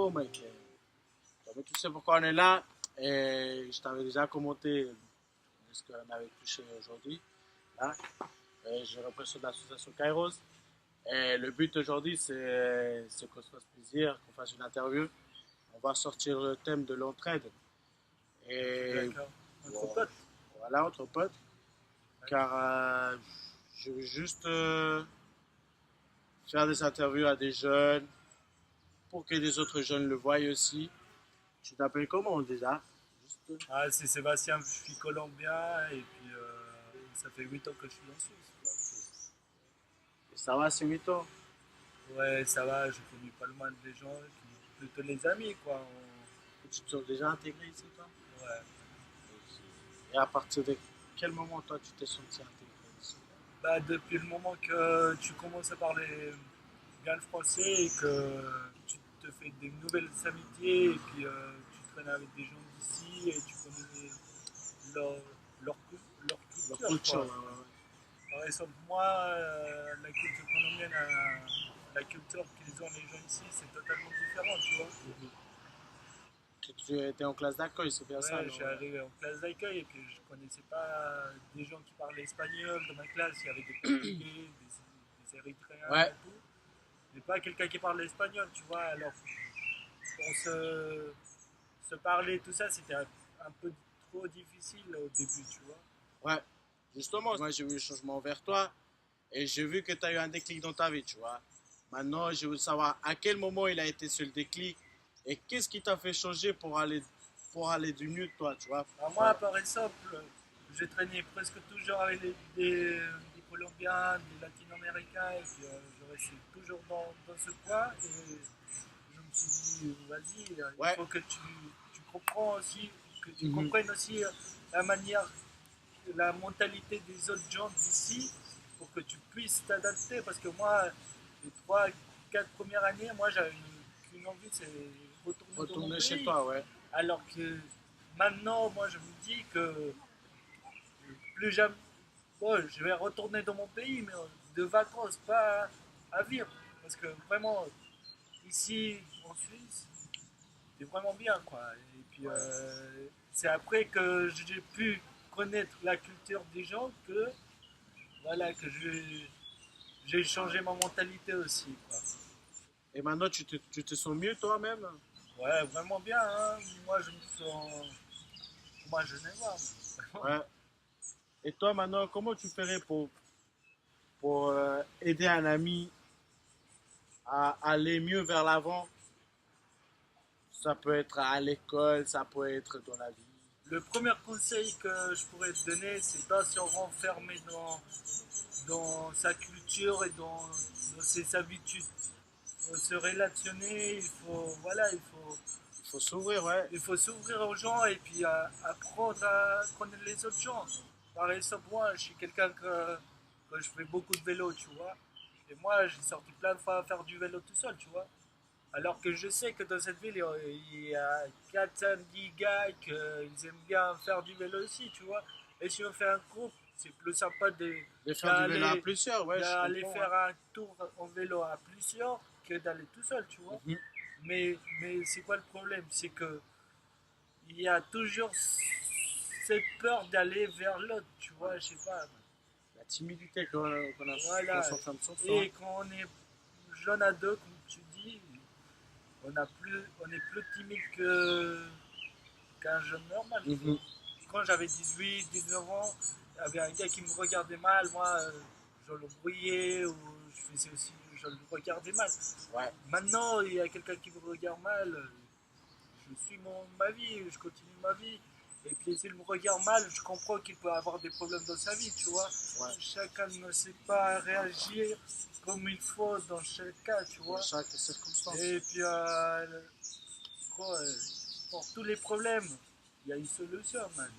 Frérot, mec, tu sais pourquoi on est là et je t'avais déjà commenté ce qu'on avait touché aujourd'hui. Là. J'ai représenté l'association Kairos. Et le but aujourd'hui, c'est qu'on se fasse plaisir, qu'on fasse une interview. On va sortir le thème de l'entraide. Et D'accord. Entre potes. voilà, entre potes. Car je veux juste faire des interviews à des jeunes pour que les autres jeunes le voient aussi. Tu t'appelles comment déjà? Juste... Ah, c'est Sébastien, je suis colombien et puis ça fait 8 ans que je suis en Suisse. Et ça va, c'est 8 ans. Ouais, ça va, j'ai connu pas mal de gens, plutôt les amis quoi. Tu te sens déjà intégré ici, toi? Ouais. Et à partir de quel moment, toi, tu t'es senti intégré ici? Bah, depuis le moment que tu commences à parler bien le français et que tu te fais des nouvelles amitiés et puis tu traînes avec des gens d'ici et tu connais leur, leur Leur culture culture, quoi. ouais, ouais. Par exemple, moi, la culture colombienne, la culture qu'ils ont les gens ici, c'est totalement différent, tu vois. Tu étais en classe d'accueil, c'est bien ça, Ouais, je non? suis arrivé en classe d'accueil et puis je connaissais pas des gens qui parlaient espagnol dans ma classe. Il y avait des Portugais, des Érythréens Ouais, et tout. Mais pas quelqu'un qui parle espagnol, tu vois. Alors, pour se parler, tout ça, c'était un peu trop difficile au début, tu vois. ouais. Justement, moi, j'ai vu le changement vers toi et j'ai vu que tu as eu un déclic dans ta vie, tu vois. Maintenant, je veux savoir à quel moment il a été ce déclic et qu'est-ce qui t'a fait changer pour aller du mieux de toi, tu vois. Alors moi, Voilà. par exemple, j'ai traîné presque toujours avec des Colombiens, des Latino-Américains, et puis je restais toujours dans ce coin. Et je me suis dit, vas-y, il Ouais. faut que tu comprends aussi, que tu Mhm. comprennes aussi la manière, la mentalité des autres gens d'ici, pour que tu puisses t'adapter. Parce que moi, les 3, 4 premières années, moi, j'avais qu'une envie, c'est retourner dans mon Retourner chez pays. toi, ouais. Alors que maintenant, moi, je me dis que plus jamais, bon, je vais retourner dans mon pays, mais de vacances, pas à vivre. Parce que vraiment, ici, en Suisse, c'est vraiment bien, quoi. Et puis, Ouais. c'est après que j'ai pu connaître la culture des gens que, voilà, que j'ai changé ma mentalité aussi, quoi. Et maintenant, tu te sens mieux toi-même? Ouais, vraiment bien, hein. Moi, je me sens. Moi, je n'ai pas. Ouais. Et toi, maintenant, comment tu ferais pour aider un ami à aller mieux vers l'avant? Ça peut être à l'école, ça peut être dans la vie. Le premier conseil que je pourrais te donner, c'est pas se renfermer dans sa culture et dans ses habitudes. Il faut se relationner, voilà, Il faut s'ouvrir, ouais. il faut s'ouvrir aux gens et puis apprendre à connaître les autres gens. Par exemple, moi, je suis quelqu'un que je fais beaucoup de vélo, tu vois. Et moi, j'ai sorti plein de fois à faire du vélo tout seul, tu vois. Alors que je sais que dans cette ville, il y a 4 5 10 gars qui aiment bien faire du vélo aussi, tu vois. Et si on fait un groupe, c'est plus sympa De faire du vélo à d'aller plusieurs, ouais, je d'aller comprends, ouais. faire un tour en vélo à plusieurs que d'aller tout seul, tu vois. Mhm. Mais c'est quoi le problème? C'est que il y a toujours cette peur d'aller vers l'autre, tu vois, je sais pas. La timidité qu'on Voilà. s'enferme sur soi. Et quand on est jeune ado, comme tu dis, on est plus timide qu'un jeune normal, tu vois. Mhm. Quand j'avais 18 19 ans, il y avait un gars qui me regardait mal, moi, je le brouillais ou je faisais aussi, je le regardais mal. Ouais. Maintenant, il y a quelqu'un qui me regarde mal, je suis ma vie, je continue ma vie. Et puis s'il me regarde mal, je comprends qu'il peut avoir des problèmes dans sa vie, tu vois. Ouais. Chacun ne sait pas réagir comme il faut dans chaque cas, tu Dans vois. chaque circonstance. Et puis, quoi, pour tous les problèmes, il y a une solution, man.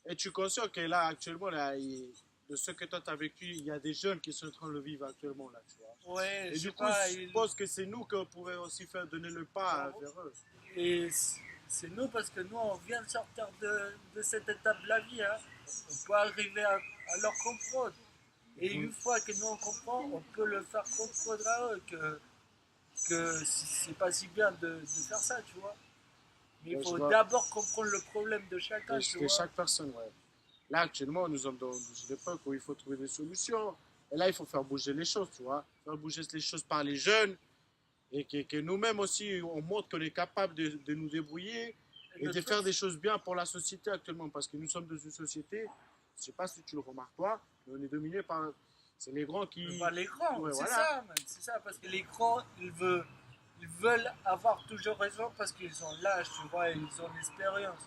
Et tu es conscient que là, actuellement, là, de ce que toi tu as vécu, il y a des jeunes qui sont en train de le vivre actuellement, là, tu vois. Ouais, Et je sais du coup, pas, je pense que c'est nous qu'on pourrait aussi faire donner le pas vers eux. et c'est nous parce que nous, on vient de sortir de cette étape de la vie. Hein. On peut arriver à leur comprendre. Et Mhm. une fois que nous on comprend, on peut le faire comprendre à eux que que c'est pas si bien de faire ça, tu vois. Mais il Ouais, je faut vois. d'abord comprendre le problème de chacun, tu De vois. chaque personne, ouais. Là, actuellement, nous sommes dans une époque où il faut trouver des solutions. Et là, il faut faire bouger les choses, tu vois. Faire bouger les choses par les jeunes et que nous-mêmes aussi, on montre qu'on est capable de nous débrouiller Et et le de truc, faire des choses bien pour la société actuellement. Parce que nous sommes dans une société, je ne sais pas si tu le remarques toi, mais on est dominé par. C'est les grands qui. bah, les grands, Ouais, c'est voilà. ça, man, c'est ça, parce que les grands, ils veulent avoir toujours raison parce qu'ils ont l'âge, tu vois, et ils ont l'expérience.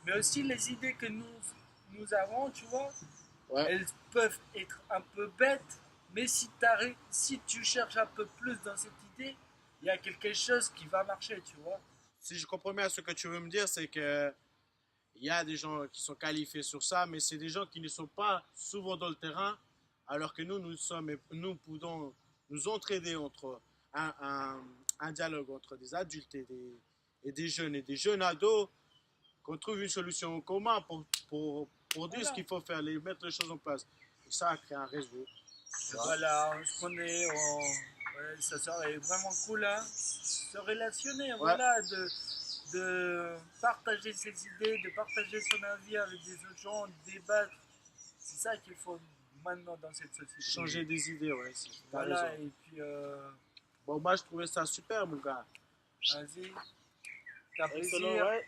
Mais aussi les idées que nous avons, tu vois, Ouais. elles peuvent être un peu bêtes, mais si tu cherches un peu plus dans cette idée, il y a quelque chose qui va marcher, tu vois. Si je comprends bien ce que tu veux me dire, c'est que il y a des gens qui sont qualifiés sur ça, mais c'est des gens qui ne sont pas souvent dans le terrain, alors que nous pouvons nous entraider entre un dialogue entre des adultes et des jeunes ados, qu'on trouve une solution en commun pour dire ce Voilà. qu'il faut faire, mettre les choses en place. Et ça a créé un réseau. Tu vois. Voilà, on se connaît, ouais, ça serait vraiment cool, hein, se relationner, Ouais, voilà, de partager ses idées, de partager son avis avec des autres gens, de débattre. C'est ça qu'il faut maintenant dans cette société. changer des idées, ouais, t'as raison. Voilà, et puis, Bon, moi, je trouvais ça super, mon gars. vas-y, t'as Excellent, plaisir. ouais.